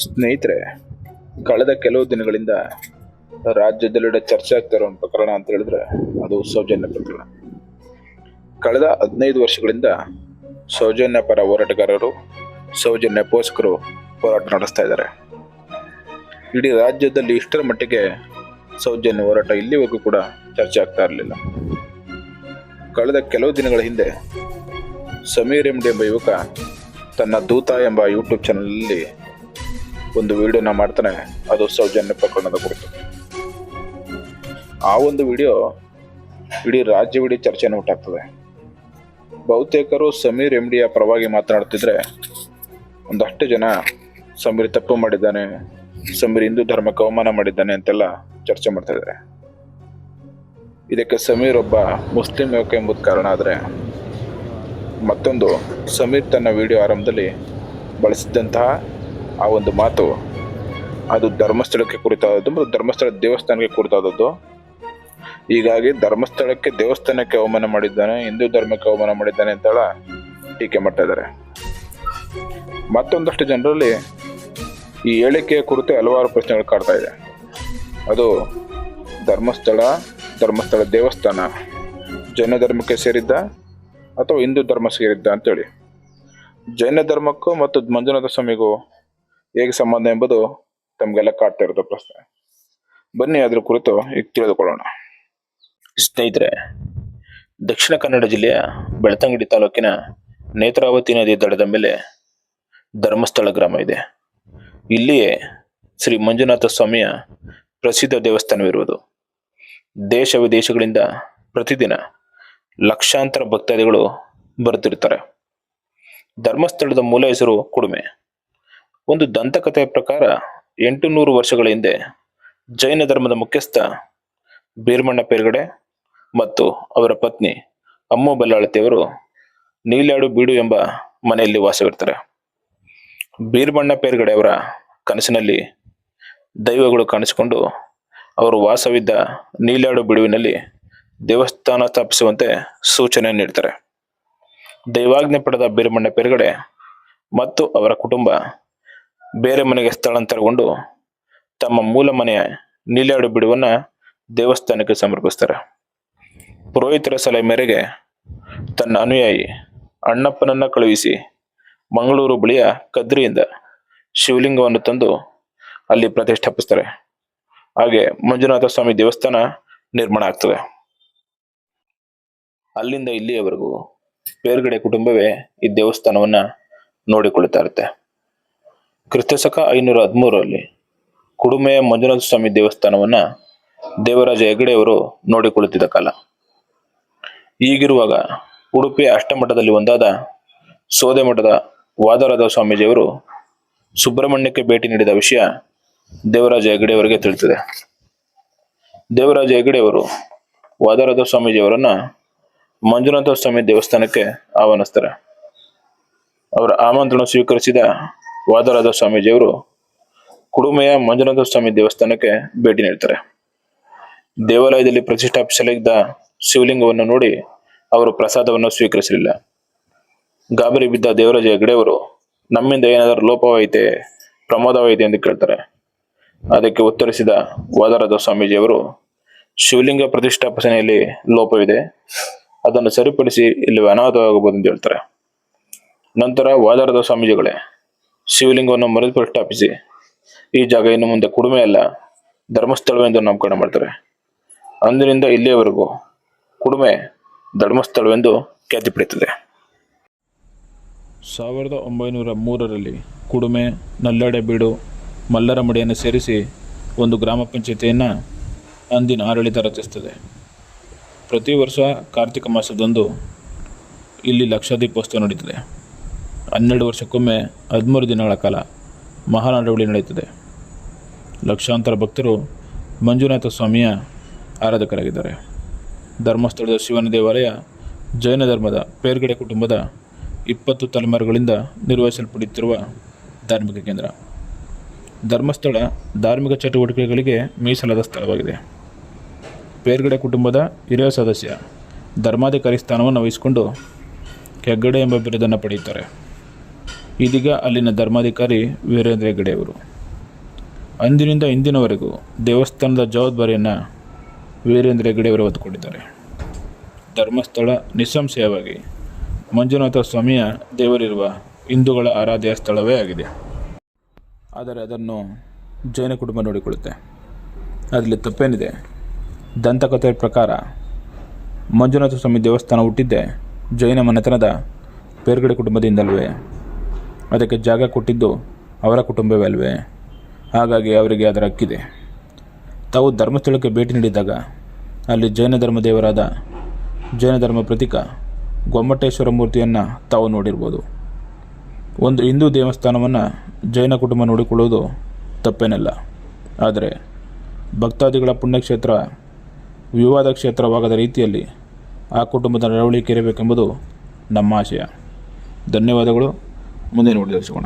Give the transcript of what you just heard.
ಸ್ನೇಹಿತರೆ, ಕಳೆದ ಕೆಲವು ದಿನಗಳಿಂದ ರಾಜ್ಯದೆಲ್ಲೆಡೆ ಚರ್ಚೆ ಆಗ್ತಾ ಇರೋ ಒಂದು ಪ್ರಕರಣ ಅಂತ ಹೇಳಿದ್ರೆ ಅದು ಸೌಜನ್ಯ ಪ್ರಕರಣ. ಕಳೆದ 15 ವರ್ಷಗಳಿಂದ ಸೌಜನ್ಯ ಪರ ಹೋರಾಟಗಾರರು, ಸೌಜನ್ಯ ಪೋಷಕರು ಹೋರಾಟ ನಡೆಸ್ತಾ ಇದ್ದಾರೆ. ಇಡೀ ರಾಜ್ಯದಲ್ಲಿ ಇಷ್ಟರ ಮಟ್ಟಿಗೆ ಸೌಜನ್ಯ ಹೋರಾಟ ಇಲ್ಲಿವರೆಗೂ ಕೂಡ ಚರ್ಚೆ ಆಗ್ತಾ ಇರಲಿಲ್ಲ. ಕಳೆದ ಕೆಲವು ದಿನಗಳ ಹಿಂದೆ ಸಮೀರ್ ಎಂಡಿ ಎಂಬ ಯುವಕ ತನ್ನ ದೂತ ಎಂಬ ಯೂಟ್ಯೂಬ್ ಚಾನಲಲ್ಲಿ ಒಂದು ವಿಡಿಯೋನ ಮಾಡ್ತಾನೆ. ಅದು ಸೌಜನ್ಯ ಪ್ರಕರಣದ ಕುರಿತು. ಆ ಒಂದು ವಿಡಿಯೋ ಇಡೀ ರಾಜ್ಯವಿಡೀ ಚರ್ಚೆಯನ್ನು ಉಂಟಾಗ್ತದೆ. ಬಹುತೇಕರು ಸಮೀರ್ ಎಂಡಿಯ ಪರವಾಗಿ ಮಾತನಾಡ್ತಿದ್ರೆ, ಒಂದಷ್ಟು ಜನ ಸಮೀರ್ ತಪ್ಪು ಮಾಡಿದ್ದಾನೆ, ಸಮೀರ್ ಹಿಂದೂ ಧರ್ಮಕ್ಕೆ ಅವಮಾನ ಮಾಡಿದ್ದಾನೆ ಅಂತೆಲ್ಲ ಚರ್ಚೆ ಮಾಡ್ತಾ ಇದ್ದಾರೆ. ಇದಕ್ಕೆ ಸಮೀರ್ ಒಬ್ಬ ಮುಸ್ಲಿಂ ಯುವಕ ಎಂಬುದು ಕಾರಣ. ಆದರೆ ಮತ್ತೊಂದು, ಸಮೀರ್ ತನ್ನ ವಿಡಿಯೋ ಆರಂಭದಲ್ಲಿ ಬಳಸಿದ್ದಂತಹ ಆ ಒಂದು ಮಾತು ಅದು ಧರ್ಮಸ್ಥಳಕ್ಕೆ ಕುರಿತಾದದ್ದು ಮತ್ತು ಧರ್ಮಸ್ಥಳ ದೇವಸ್ಥಾನಕ್ಕೆ ಕುರಿತಾದದ್ದು. ಹೀಗಾಗಿ ಧರ್ಮಸ್ಥಳಕ್ಕೆ ದೇವಸ್ಥಾನಕ್ಕೆ ಅವಮಾನ ಮಾಡಿದ್ದಾನೆ, ಹಿಂದೂ ಧರ್ಮಕ್ಕೆ ಅವಮಾನ ಮಾಡಿದ್ದಾನೆ ಅಂತೆಲ್ಲ ಟೀಕೆ ಮಾಡ್ತಾ ಇದ್ದಾರೆ. ಮತ್ತೊಂದಷ್ಟು ಜನರಲ್ಲಿ ಈ ಹೇಳಿಕೆಯ ಕುರಿತು ಹಲವಾರು ಪ್ರಶ್ನೆಗಳು ಕಾಡ್ತಾ ಇದೆ. ಅದು ಧರ್ಮಸ್ಥಳ ದೇವಸ್ಥಾನ ಜೈನ ಧರ್ಮಕ್ಕೆ ಸೇರಿದ್ದ ಅಥವಾ ಹಿಂದೂ ಧರ್ಮ ಸೇರಿದ್ದ ಅಂತೇಳಿ. ಜೈನ ಧರ್ಮಕ್ಕೂ ಮತ್ತು ಮಂಜುನಾಥ ಸ್ವಾಮಿಗೂ ಹೇಗೆ ಸಂಬಂಧ ಎಂಬುದು ತಮಗೆಲ್ಲ ಕಾಡ್ತಾ ಇರೋದು ಪ್ರಶ್ನೆ. ಬನ್ನಿ ಅದ್ರ ಕುರಿತು ಈಗ ತಿಳಿದುಕೊಳ್ಳೋಣ. ಸ್ನೇಹಿತರೆ, ದಕ್ಷಿಣ ಕನ್ನಡ ಜಿಲ್ಲೆಯ ಬೆಳ್ತಂಗಡಿ ತಾಲೂಕಿನ ನೇತ್ರಾವತಿ ನದಿ ದಡದ ಮೇಲೆ ಧರ್ಮಸ್ಥಳ ಗ್ರಾಮ ಇದೆ. ಇಲ್ಲಿಯೇ ಶ್ರೀ ಮಂಜುನಾಥ ಸ್ವಾಮಿಯ ಪ್ರಸಿದ್ಧ ದೇವಸ್ಥಾನವಿರುವುದು. ದೇಶ ವಿದೇಶಗಳಿಂದ ಪ್ರತಿದಿನ ಲಕ್ಷಾಂತರ ಭಕ್ತಾದಿಗಳು ಬರುತ್ತಿರ್ತಾರೆ. ಧರ್ಮಸ್ಥಳದ ಮೂಲ ಹೆಸರು ಕುಡುಮೆ. ಒಂದು ದಂತಕಥೆಯ ಪ್ರಕಾರ 800 ವರ್ಷಗಳ ಹಿಂದೆ ಜೈನ ಧರ್ಮದ ಮುಖ್ಯಸ್ಥ ಬೀರಮಣ್ಣ ಪೇರ್ಗಡೆ ಮತ್ತು ಅವರ ಪತ್ನಿ ಅಮ್ಮು ಬಲ್ಲಾಳತಿಯವರು ನೀಲ್ಯಾಡು ಬೀಡು ಎಂಬ ಮನೆಯಲ್ಲಿ ವಾಸವಿರ್ತಾರೆ. ಬೀರಮಣ್ಣ ಪೇರ್ಗಡೆ ಅವರ ಕನಸಿನಲ್ಲಿ ದೈವಗಳು ಕಾಣಿಸಿಕೊಂಡು ಅವರು ವಾಸವಿದ್ದ ನೀಲ್ಯಾಡು ಬಿಡುವಿನಲ್ಲಿ ದೇವಸ್ಥಾನ ಸ್ಥಾಪಿಸುವಂತೆ ಸೂಚನೆ ನೀಡ್ತಾರೆ. ದೈವಾಜ್ಞೆ ಪಡೆದ ಬೀರಮಣ್ಣ ಪೇರ್ಗಡೆ ಮತ್ತು ಅವರ ಕುಟುಂಬ ಬೇರೆ ಮನೆಗೆ ಸ್ಥಳಾಂತರಗೊಂಡು ತಮ್ಮ ಮೂಲ ಮನೆಯ ನೀಲ್ಯಾಡು ಬಿಡುವನ್ನ ದೇವಸ್ಥಾನಕ್ಕೆ ಸಮರ್ಪಿಸ್ತಾರೆ. ಪುರೋಹಿತರ ಸಲಹೆ ಮೇರೆಗೆ ತನ್ನ ಅನುಯಾಯಿ ಅಣ್ಣಪ್ಪನನ್ನ ಕಳುಹಿಸಿ ಮಂಗಳೂರು ಬಳಿಯ ಕದ್ರಿಯಿಂದ ಶಿವಲಿಂಗವನ್ನು ತಂದು ಅಲ್ಲಿ ಪ್ರತಿಷ್ಠಾಪಿಸ್ತಾರೆ. ಹಾಗೆ ಮಂಜುನಾಥ ಸ್ವಾಮಿ ದೇವಸ್ಥಾನ ನಿರ್ಮಾಣ ಆಗ್ತದೆ. ಅಲ್ಲಿಂದ ಇಲ್ಲಿಯವರೆಗೂ ಪೇರ್ಗಡೆ ಕುಟುಂಬವೇ ಈ ದೇವಸ್ಥಾನವನ್ನ ನೋಡಿಕೊಳ್ಳುತ್ತಾ ಇರುತ್ತೆ. ಕ್ರಿಸ್ತಶಕ 513ರಲ್ಲಿ ಕುಡುಮೆಯ ಮಂಜುನಾಥ ಸ್ವಾಮಿ ದೇವಸ್ಥಾನವನ್ನ ದೇವರಾಜ ಹೆಗಡೆಯವರು ನೋಡಿಕೊಳ್ಳುತ್ತಿದ್ದ ಕಾಲ. ಹೀಗಿರುವಾಗ ಉಡುಪಿಯ ಅಷ್ಟಮಠದಲ್ಲಿ ಒಂದಾದ ಸೋದೆ ಮಠದ ವಾದರಾದ ಸ್ವಾಮೀಜಿಯವರು ಸುಬ್ರಹ್ಮಣ್ಯಕ್ಕೆ ಭೇಟಿ ನೀಡಿದ ವಿಷಯ ದೇವರಾಜ ಹೆಗಡೆಯವರಿಗೆ ತಿಳಿದಿದೆ. ದೇವರಾಜ ಹೆಗಡೆಯವರು ವಾದರಾದ ಸ್ವಾಮೀಜಿಯವರನ್ನ ಮಂಜುನಾಥ ಸ್ವಾಮಿ ದೇವಸ್ಥಾನಕ್ಕೆ ಆಹ್ವಾನಿಸ್ತಾರೆ. ಅವರ ಆಮಂತ್ರಣ ಸ್ವೀಕರಿಸಿದ ವಾದರಾದ ಸ್ವಾಮೀಜಿಯವರು ಕುಡುಮೆಯ ಮಂಜುನಾಥ ಸ್ವಾಮಿ ದೇವಸ್ಥಾನಕ್ಕೆ ಭೇಟಿ ನೀಡ್ತಾರೆ. ದೇವಾಲಯದಲ್ಲಿ ಪ್ರತಿಷ್ಠಾಪಿಸಲಾಗಿದ್ದ ಶಿವಲಿಂಗವನ್ನು ನೋಡಿ ಅವರು ಪ್ರಸಾದವನ್ನು ಸ್ವೀಕರಿಸಲಿಲ್ಲ. ಗಾಬರಿ ಬಿದ್ದ ದೇವರಾಜ ಹೆಗಡೆಯವರು ನಮ್ಮಿಂದ ಏನಾದರೂ ಲೋಪವಾಯಿತೆ, ಪ್ರಮಾದವಾಯಿತೆ ಎಂದು ಕೇಳ್ತಾರೆ. ಅದಕ್ಕೆ ಉತ್ತರಿಸಿದ ವಾದರಾದ ಸ್ವಾಮೀಜಿಯವರು ಶಿವಲಿಂಗ ಪ್ರತಿಷ್ಠಾಪನೆಯಲ್ಲಿ ಲೋಪವಿದೆ, ಅದನ್ನು ಸರಿಪಡಿಸಿ ಇಲ್ಲಿ ಅನಾಹುತವಾಗಬಹುದು ಎಂದು ಹೇಳ್ತಾರೆ. ನಂತರ ವಾದರಾದ ಸ್ವಾಮೀಜಿಗಳೇ ಶಿವಲಿಂಗವನ್ನು ಮರು ಪ್ರತಿಷ್ಠಾಪಿಸಿ ಈ ಜಾಗ ಇನ್ನು ಮುಂದೆ ಕುಡುಮೆ ಅಲ್ಲ ಧರ್ಮಸ್ಥಳವೆಂದು ನಾಮಕರಣ ಮಾಡ್ತಾರೆ. ಅಂದಿನಿಂದ ಇಲ್ಲಿಯವರೆಗೂ ಕುಡುಮೆ ಧರ್ಮಸ್ಥಳವೆಂದು ಖ್ಯಾತಿ ಪಡೆಯುತ್ತದೆ. 1903ರಲ್ಲಿ ಕುಡುಮೆ, ನಲ್ಲಾಡೆಬೀಡು, ಮಲ್ಲರಮಡಿಯನ್ನು ಸೇರಿಸಿ ಒಂದು ಗ್ರಾಮ ಪಂಚಾಯತಿಯನ್ನು ಅಂದಿನ ಆಡಳಿತ ರಚಿಸುತ್ತದೆ. ಪ್ರತಿ ವರ್ಷ ಕಾರ್ತಿಕ ಮಾಸದಂದು ಇಲ್ಲಿ ಲಕ್ಷದೀಪೋತ್ಸವ ನಡೀತದೆ. 12 ವರ್ಷಕ್ಕೊಮ್ಮೆ 13 ದಿನಗಳ ಕಾಲ ಮಹಾನಾಡವಳಿ ನಡೆಯುತ್ತದೆ. ಲಕ್ಷಾಂತರ ಭಕ್ತರು ಮಂಜುನಾಥ ಸ್ವಾಮಿಯ ಆರಾಧಕರಾಗಿದ್ದಾರೆ. ಧರ್ಮಸ್ಥಳದ ಶಿವನ ದೇವಾಲಯ ಜೈನ ಧರ್ಮದ ಪೇರ್ಗಡೆ ಕುಟುಂಬದ 20 ತಲೆಮಾರುಗಳಿಂದ ನಿರ್ವಹಿಸಲ್ಪಡುತ್ತಿರುವ ಧಾರ್ಮಿಕ ಕೇಂದ್ರ. ಧರ್ಮಸ್ಥಳ ಧಾರ್ಮಿಕ ಚಟುವಟಿಕೆಗಳಿಗೆ ಮೀಸಲಾದ ಸ್ಥಳವಾಗಿದೆ. ಪೇರ್ಗಡೆ ಕುಟುಂಬದ ಹಿರಿಯ ಸದಸ್ಯ ಧರ್ಮಾಧಿಕಾರಿ ಸ್ಥಾನವನ್ನು ವಹಿಸಿಕೊಂಡು ಹೆಗ್ಗಡೆ ಎಂಬ ಬಿರುದನ್ನು ಪಡೆಯುತ್ತಾರೆ. ಇದೀಗ ಅಲ್ಲಿನ ಧರ್ಮಾಧಿಕಾರಿ ವೀರೇಂದ್ರ ಹೆಗ್ಗಡೆಯವರು. ಅಂದಿನಿಂದ ಇಂದಿನವರೆಗೂ ದೇವಸ್ಥಾನದ ಜವಾಬ್ದಾರಿಯನ್ನು ವೀರೇಂದ್ರ ಹೆಗ್ಗಡೆಯವರು ಹೊತ್ತುಕೊಂಡಿದ್ದಾರೆ. ಧರ್ಮಸ್ಥಳ ನಿಸ್ಸಂಶಯವಾಗಿ ಮಂಜುನಾಥ ಸ್ವಾಮಿಯ ದೇವರಿರುವ ಹಿಂದೂಗಳ ಆರಾಧ್ಯ ಸ್ಥಳವೇ ಆಗಿದೆ. ಆದರೆ ಅದನ್ನು ಜೈನ ಕುಟುಂಬ ನೋಡಿಕೊಳ್ಳುತ್ತೆ. ಅದರಲ್ಲಿ ತಪ್ಪೇನಿದೆ? ದಂತಕಥೆ ಪ್ರಕಾರ ಮಂಜುನಾಥ ಸ್ವಾಮಿ ದೇವಸ್ಥಾನ ಹುಟ್ಟಿದ್ದೇ ಜೈನ ಮನೆತನದ ಪೇರ್ಗಡೆ ಕುಟುಂಬದಿಂದಲ್ವೇ? ಅದಕ್ಕೆ ಜಾಗ ಕೊಟ್ಟಿದ್ದು ಅವರ ಕುಟುಂಬವೇ ಅಲ್ವೇ? ಹಾಗಾಗಿ ಅವರಿಗೆ ಅದರ ಹಕ್ಕಿದೆ. ತಾವು ಧರ್ಮಸ್ಥಳಕ್ಕೆ ಭೇಟಿ ನೀಡಿದಾಗ ಅಲ್ಲಿ ಜೈನ ಧರ್ಮ ದೇವರಾದ ಜೈನ ಧರ್ಮ ಪ್ರತೀಕ ಗೊಮ್ಮಟೇಶ್ವರ ಮೂರ್ತಿಯನ್ನು ತಾವು ನೋಡಿರ್ಬೋದು. ಒಂದು ಹಿಂದೂ ದೇವಸ್ಥಾನವನ್ನು ಜೈನ ಕುಟುಂಬ ನೋಡಿಕೊಳ್ಳುವುದು ತಪ್ಪೇನಲ್ಲ. ಆದರೆ ಭಕ್ತಾದಿಗಳ ಪುಣ್ಯಕ್ಷೇತ್ರ ವಿವಾದ ಕ್ಷೇತ್ರವಾಗದ ರೀತಿಯಲ್ಲಿ ಆ ಕುಟುಂಬದ ನಡವಳಿಕೆ ಇರಬೇಕೆಂಬುದು ನಮ್ಮ ಆಶಯ. ಧನ್ಯವಾದಗಳು. ಮುಂದೆ ನೋಡಿ ತಿಳಿಸೋಣ.